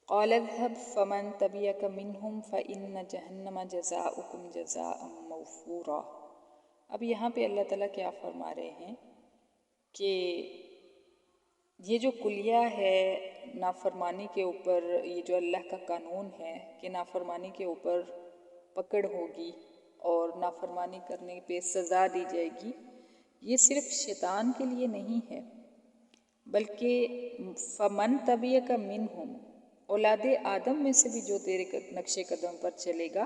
قال اذهب فمن تبعك منهم فإن جہنم جزاؤکم جزاء موفورا۔ اب یہاں پہ اللہ تعالیٰ کیا فرما رہے ہیں کہ یہ جو کلیہ ہے نافرمانی کے اوپر، یہ جو اللہ کا قانون ہے کہ نافرمانی کے اوپر پکڑ ہوگی اور نافرمانی کرنے پہ سزا دی جائے گی، یہ صرف شیطان کے لیے نہیں ہے، بلکہ فمن تبعک منہم، اولاد آدم میں سے بھی جو تیرے نقش قدم پر چلے گا،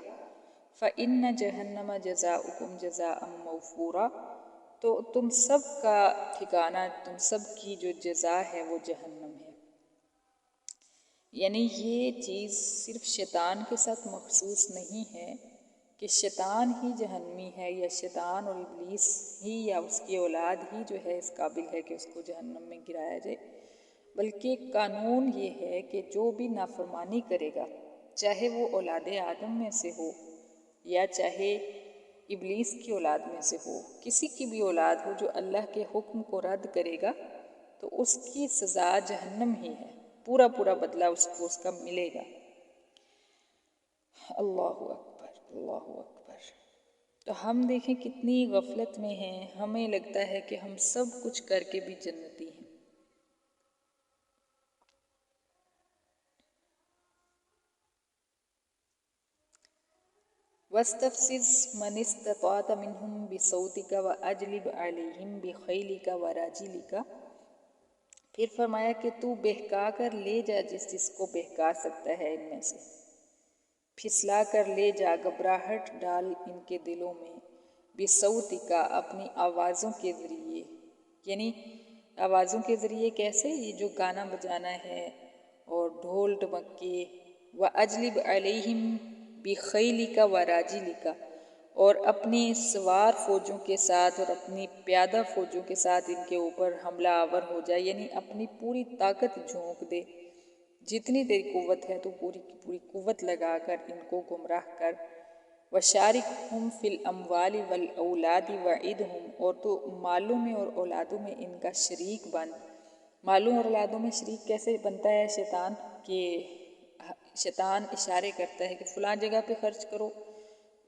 فإن جہنم جزاؤکم جزاء موفورا، تو تم سب کا ٹھکانہ، تم سب کی جو جزا ہے وہ جہنم ہے۔ یعنی یہ چیز صرف شیطان کے ساتھ مخصوص نہیں ہے کہ شیطان ہی جہنمی ہے یا شیطان اور ابلیس ہی یا اس کی اولاد ہی جو ہے اس قابل ہے کہ اس کو جہنم میں گرایا جائے، بلکہ قانون یہ ہے کہ جو بھی نافرمانی کرے گا، چاہے وہ اولاد آدم میں سے ہو یا چاہے ابلیس کی اولاد میں سے ہو، کسی کی بھی اولاد ہو جو اللہ کے حکم کو رد کرے گا تو اس کی سزا جہنم ہی ہے، پورا پورا بدلہ اس کو اس کا ملے گا۔ اللہ اکبر، اللہ اکبر۔ تو ہم دیکھیں کتنی غفلت میں ہیں، ہمیں لگتا ہے کہ ہم سب کچھ کر کے بھی جنتی ہیں۔ وَاسْتَفْزِزْ مَنِ اسْتَطَعْتَ مِنْهُمْ بِصَوْتِكَ وَأَجْلِبْ عَلَيْهِمْ بِخَيْلِكَ وَرَاجِلِكَ، پھر فرمایا کہ تو بہکا کر لے جا جس کو بہکا سکتا ہے ان میں سے، پھسلا کر لے جا، گھبراہٹ ڈال ان کے دلوں میں، بِصَوْتِكَ، اپنی آوازوں کے ذریعے، یعنی آوازوں کے ذریعے کیسے؟ یہ جو گانا بجانا ہے اور ڈھول ڈمکے، وَأَجْلِبْ عَلَيْهِمْ بِخَيْلِكَ وَرَاجِلِكَ، اور اپنی سوار فوجوں کے ساتھ اور اپنی پیادہ فوجوں کے ساتھ ان کے اوپر حملہ آور ہو جائے، یعنی اپنی پوری طاقت جھونک دے، جتنی تیری قوت ہے تو پوری کی پوری قوت لگا کر ان کو گمراہ کر۔ وَشَارِكْهُمْ فِي الْأَمْوَالِ وَالْأَوْلَادِ وَعِدْهُمْ، اور تو مالوں میں اور اولادوں میں ان کا شریک بن۔ مالوں اور اولادوں میں شریک کیسے بنتا ہے شیطان؟ کہ شیطان اشارے کرتا ہے کہ فلاں جگہ پہ خرچ کرو،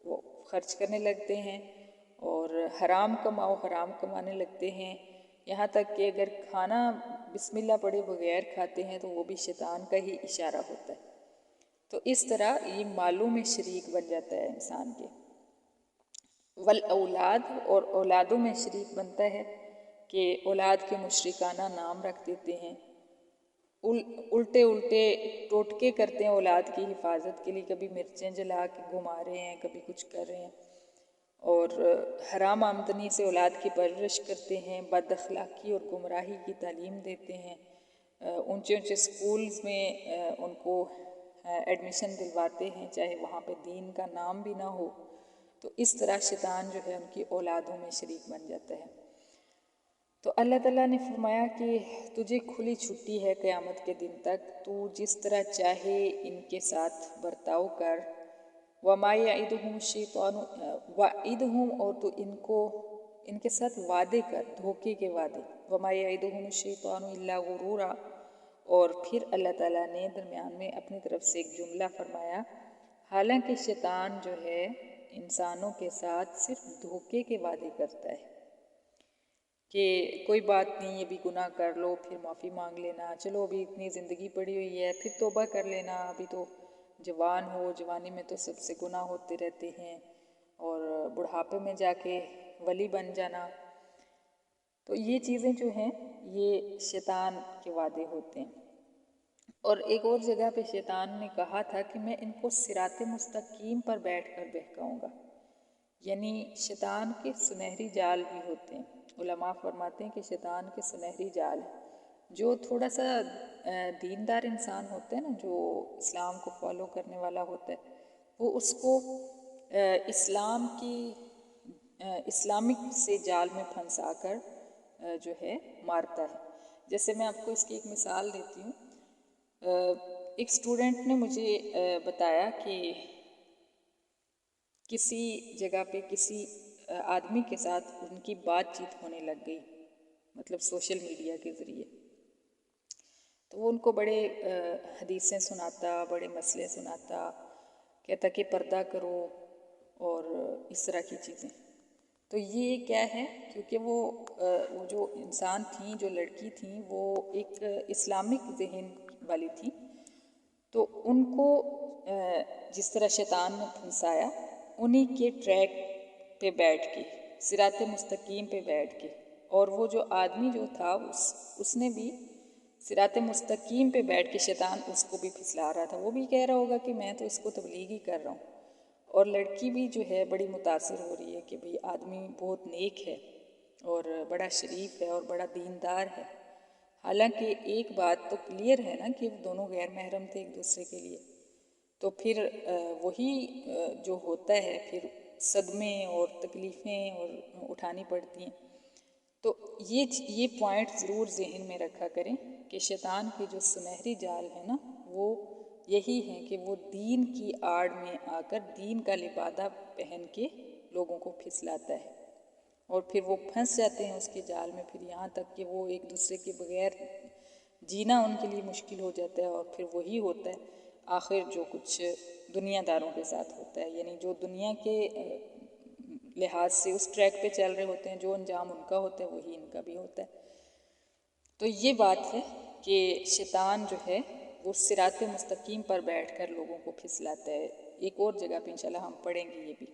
وہ خرچ کرنے لگتے ہیں، اور حرام کماؤ، حرام کمانے لگتے ہیں، یہاں تک کہ اگر کھانا بسم اللہ پڑھے بغیر کھاتے ہیں تو وہ بھی شیطان کا ہی اشارہ ہوتا ہے۔ تو اس طرح یہ مالوں میں شریک بن جاتا ہے انسان کے۔ والاولاد، اور اولادوں میں شریک بنتا ہے کہ اولاد کے مشرکانہ نام رکھ دیتے ہیں، الٹے ٹوٹکے کرتے ہیں اولاد کی حفاظت کے لیے، کبھی مرچیں جلا کے گھما رہے ہیں، کبھی کچھ کر رہے ہیں، اور حرام آمدنی سے اولاد کی پرورش کرتے ہیں، بد اخلاقی اور گمراہی کی تعلیم دیتے ہیں، اونچے اونچے سکولز میں ان کو ایڈمیشن دلواتے ہیں چاہے وہاں پہ دین کا نام بھی نہ ہو۔ تو اس طرح شیطان جو ہے ان کی اولادوں میں شریک بن جاتا ہے۔ تو اللہ تعالیٰ نے فرمایا کہ تجھے کھلی چھٹی ہے قیامت کے دن تک، تو جس طرح چاہے ان کے ساتھ برتاؤ کر۔ وَمَا يَعِدُهُمُ الشَّيْطَانُ وَعِدْهُمْ، اور تو ان کے ساتھ وعدے کر، دھوکے کے وعدے۔ وَمَا يَعِدُهُمُ الشَّيْطَانُ إِلَّا غُرُورًا، اور پھر اللہ تعالیٰ نے درمیان میں اپنی طرف سے ایک جملہ فرمایا، حالانکہ شیطان جو ہے انسانوں کے ساتھ صرف دھوکے کے وعدے کرتا ہے کہ کوئی بات نہیں، ابھی گناہ کر لو پھر معافی مانگ لینا، چلو ابھی اتنی زندگی پڑی ہوئی ہے پھر توبہ کر لینا، ابھی تو جوان ہو، جوانی میں تو سب سے گناہ ہوتے رہتے ہیں، اور بڑھاپے میں جا کے ولی بن جانا۔ تو یہ چیزیں جو ہیں یہ شیطان کے وعدے ہوتے ہیں۔ اور ایک اور جگہ پہ شیطان نے کہا تھا کہ میں ان کو صراط مستقیم پر بیٹھ کر بہکاؤں گا، یعنی شیطان کے سنہری جال بھی ہوتے ہیں۔ علماء فرماتے ہیں کہ شیطان کے سنہری جال جو تھوڑا سا دیندار انسان ہوتا ہے نا، جو اسلام کو فالو کرنے والا ہوتا ہے، وہ اس کو اسلامک سے جال میں پھنسا کر جو ہے مارتا ہے۔ جیسے میں آپ کو اس کی ایک مثال دیتی ہوں۔ ایک اسٹوڈنٹ نے مجھے بتایا کہ کسی جگہ پہ کسی آدمی کے ساتھ ان کی بات چیت ہونے لگ گئی، مطلب سوشل میڈیا کے ذریعے۔ تو وہ ان کو بڑے حدیثیں سناتا، بڑے مسئلے سناتا، کہتا کہ پردہ کرو اور اس طرح کی چیزیں۔ تو یہ کیا ہے، کیونکہ وہ جو انسان تھیں، جو لڑکی تھیں، وہ ایک اسلامک ذہن والی تھیں، تو ان کو جس طرح شیطان نے پھنسایا، انہی کے ٹریک پہ بیٹھ کے، صراط مستقیم پہ بیٹھ کے، اور وہ جو آدمی جو تھا اس نے بھی صراط مستقیم پہ بیٹھ کے شیطان اس کو بھی پھسلا رہا تھا۔ وہ بھی کہہ رہا ہوگا کہ میں تو اس کو تبلیغ ہی کر رہا ہوں، اور لڑکی بھی جو ہے بڑی متاثر ہو رہی ہے کہ بھئی آدمی بہت نیک ہے اور بڑا شریف ہے اور بڑا دیندار ہے۔ حالانکہ ایک بات تو کلیئر ہے نا کہ دونوں غیر محرم تھے ایک دوسرے کے لیے، تو پھر وہی جو ہوتا ہے پھر صدمے اور تکلیفیں اور اٹھانی پڑتی ہیں۔ تو یہ پوائنٹ ضرور ذہن میں رکھا کریں کہ شیطان کی جو سنہری جال ہے نا، وہ یہی ہے کہ وہ دین کی آڑ میں آ کر دین کا لبادہ پہن کے لوگوں کو پھسلاتا ہے، اور پھر وہ پھنس جاتے ہیں اس کے جال میں، پھر یہاں تک کہ وہ ایک دوسرے کے بغیر جینا ان کے لیے مشکل ہو جاتا ہے، اور پھر وہی ہوتا ہے آخر جو کچھ دنیا داروں کے ساتھ ہوتا ہے، یعنی جو دنیا کے لحاظ سے اس ٹریک پہ چل رہے ہوتے ہیں، جو انجام ان کا ہوتا ہے وہی ان کا بھی ہوتا ہے۔ تو یہ بات ہے کہ شیطان جو ہے وہ صراط مستقیم پر بیٹھ کر لوگوں کو پھسلاتا ہے۔ ایک اور جگہ پہ انشاءاللہ ہم پڑھیں گے یہ بھی،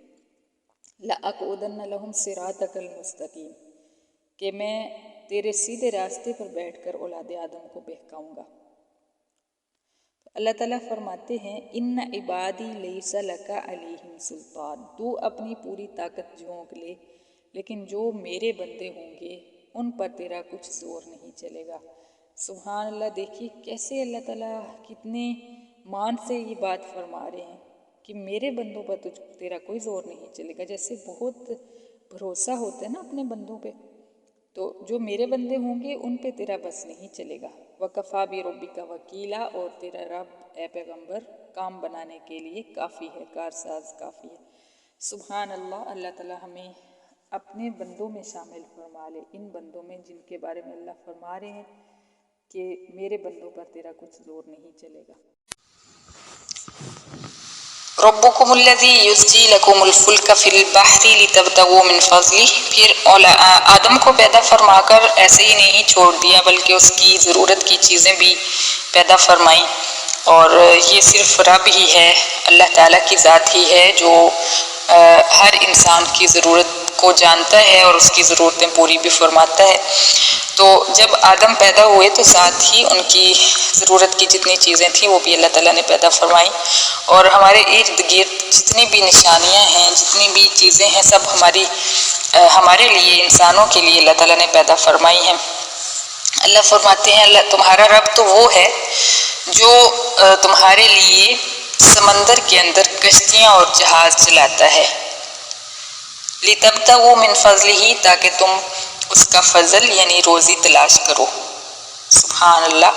لَأَقْعُدَنَّ لَهُمْ صِرَاطَكَ الْمُسْتَقِيمَ، کہ میں تیرے سیدھے راستے پر بیٹھ کر اولاد آدم کو بہکاؤں گا۔ اللہ تعالیٰ فرماتے ہیں اِنَّ عِبَادِي لَيْسَ لَكَ عَلَيْهِمْ سُلْطَانٌ، تو اپنی پوری طاقت جھونک لے، لیکن جو میرے بندے ہوں گے ان پر تیرا کچھ زور نہیں چلے گا۔ سبحان اللہ، دیکھیے کیسے اللہ تعالیٰ کتنے مان سے یہ بات فرما رہے ہیں کہ میرے بندوں پر تیرا کوئی زور نہیں چلے گا، جیسے بہت بھروسہ ہوتا ہے نا اپنے بندوں پہ، تو جو میرے بندے ہوں گے ان پہ تیرا بس نہیں چلے گا۔ وَكَفَى بِرَبِّكَ وَكِيلًا، اور تیرا رب اے پیغمبر کام بنانے کے لیے کافی ہے، کارساز کافی ہے۔ سبحان اللہ، اللہ تعالیٰ ہمیں اپنے بندوں میں شامل فرما لے، ان بندوں میں جن کے بارے میں اللہ فرما رہے ہیں کہ میرے بندوں پر تیرا کچھ زور نہیں چلے گا۔ ربکم الذی یزجی لکم الفلک فی البحر لتبتغوا من فضلہ، پھر آدم کو پیدا فرما کر ایسے ہی نہیں چھوڑ دیا بلکہ اس کی ضرورت کی چیزیں بھی پیدا فرمائیں، اور یہ صرف رب ہی ہے، اللہ تعالیٰ کی ذات ہی ہے جو ہر انسان کی ضرورت کو جانتا ہے اور اس کی ضرورتیں پوری بھی فرماتا ہے۔ تو جب آدم پیدا ہوئے تو ساتھ ہی ان کی ضرورت کی جتنی چیزیں تھیں وہ بھی اللہ تعالیٰ نے پیدا فرمائیں، اور ہمارے ارد گرد جتنی بھی نشانیاں ہیں، جتنی بھی چیزیں ہیں، سب ہمارے لیے، انسانوں کے لیے اللہ تعالیٰ نے پیدا فرمائی ہیں۔ اللہ فرماتے ہیں اللہ تمہارا رب تو وہ ہے جو تمہارے لیے سمندر کے اندر کشتیاں اور جہاز چلاتا ہے، لِتَبْتَغُوا مِنْ فَضْلِهِ، تاکہ تم اس کا فضل یعنی روزی تلاش کرو۔ سبحان اللہ،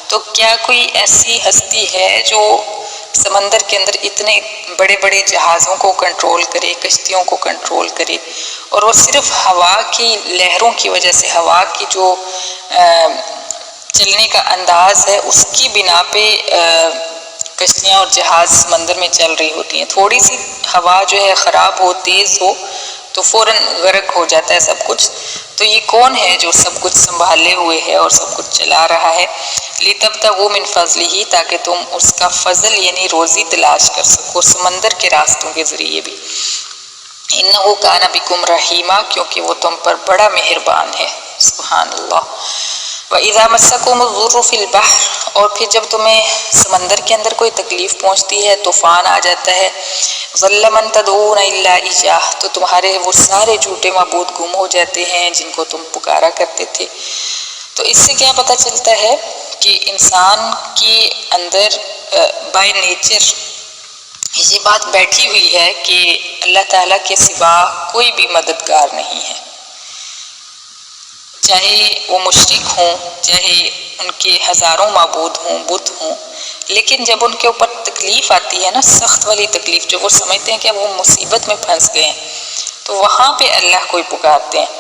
تو کیا کوئی ایسی ہستی ہے جو سمندر کے اندر اتنے بڑے بڑے جہازوں کو کنٹرول کرے، کشتیوں کو کنٹرول کرے، اور وہ صرف ہوا کی لہروں کی وجہ سے، ہوا کی جو چلنے کا انداز ہے اس کی بنا پہ کشتیاں اور جہاز سمندر میں چل رہی ہوتی ہیں۔ تھوڑی سی ہوا جو ہے خراب ہو، تیز ہو تو فوراً غرق ہو جاتا ہے سب کچھ۔ تو یہ کون ہے جو سب کچھ سنبھالے ہوئے ہے اور سب کچھ چلا رہا ہے؟ لِتَبْتَغُوا مِنْ فَضْلِهِ، تاکہ تم اس کا فضل یعنی روزی تلاش کر سکو سمندر کے راستوں کے ذریعے بھی۔ إِنَّهُ كَانَ بِكُمْ رَحِيمًا، کیونکہ وہ تم پر بڑا مہربان ہے۔ سبحان اللہ۔ وَإِذَا مَسَّكُمُ الضُّرُّ فِي الْبَحْرِ، اور پھر جب تمہیں سمندر کے اندر کوئی تکلیف پہنچتی ہے، طوفان آ جاتا ہے، ضَلَّ مَن تَدْعُونَ إِلَّا إِيَّاهُ، تو تمہارے وہ سارے جھوٹے معبود گم ہو جاتے ہیں جن کو تم پکارا کرتے تھے۔ تو اس سے کیا پتہ چلتا ہے کہ انسان کے اندر بائی نیچر یہ بات بیٹھی ہوئی ہے کہ اللہ تعالیٰ کے سوا کوئی بھی مددگار نہیں ہے، چاہے وہ مشرک ہوں، چاہے ان کے ہزاروں معبود ہوں، بت ہوں، لیکن جب ان کے اوپر تکلیف آتی ہے نا، سخت والی تکلیف، جو وہ سمجھتے ہیں کہ وہ مصیبت میں پھنس گئے ہیں، تو وہاں پہ اللہ کو ہی پکارتے ہیں۔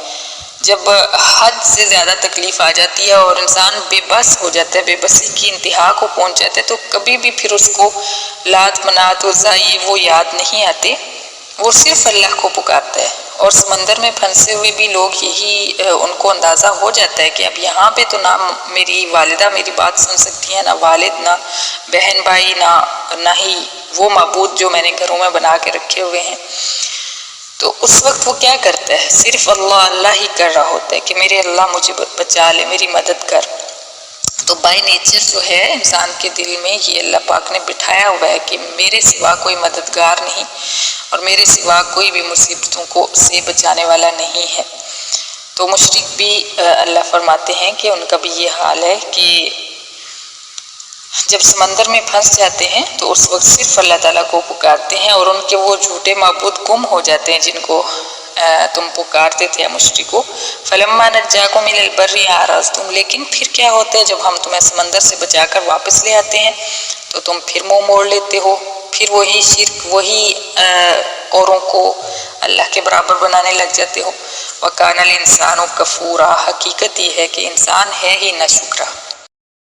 جب حد سے زیادہ تکلیف آ جاتی ہے اور انسان بے بس ہو جاتا ہے، بے بسی کی انتہا کو پہنچ جاتا ہے، تو کبھی بھی پھر اس کو لات منات عزا یہ وہ یاد نہیں آتے، وہ صرف اللہ کو پکارتا ہے۔ اور سمندر میں پھنسے ہوئے بھی لوگ یہی ان کو اندازہ ہو جاتا ہے کہ اب یہاں پہ تو نہ میری والدہ میری بات سن سکتی ہیں، نہ والد، نہ بہن بھائی، نہ ہی وہ معبود جو میں نے گھروں میں بنا کے رکھے ہوئے ہیں۔ تو اس وقت وہ کیا کرتا ہے؟ صرف اللہ اللہ ہی کر رہا ہوتا ہے کہ میرے اللہ مجھے بچا لے، میری مدد کر۔ تو بائی نیچر جو ہے انسان کے دل میں یہ اللہ پاک نے بٹھایا ہوا ہے کہ میرے سوا کوئی مددگار نہیں اور میرے سوا کوئی بھی مصیبتوں کو سے بچانے والا نہیں ہے۔ تو مشرک بھی اللہ فرماتے ہیں کہ ان کا بھی یہ حال ہے کہ جب سمندر میں پھنس جاتے ہیں تو اس وقت صرف اللہ تعالیٰ کو پکارتے ہیں اور ان کے وہ جھوٹے معبود گم ہو جاتے ہیں جن کو تم پکارتے تھے مشرکو۔ فلما نجاکم الی البر اعرضتم، لیکن پھر کیا ہوتا ہے جب ہم تمہیں سمندر سے بچا کر واپس لے آتے ہیں تو تم پھر منہ موڑ لیتے ہو، پھر وہی شرک، وہی اوروں کو اللہ کے برابر بنانے لگ جاتے ہو۔ وکان الانسان کفورا، حقیقت یہ ہے کہ انسان ہے ہی ناشکرا۔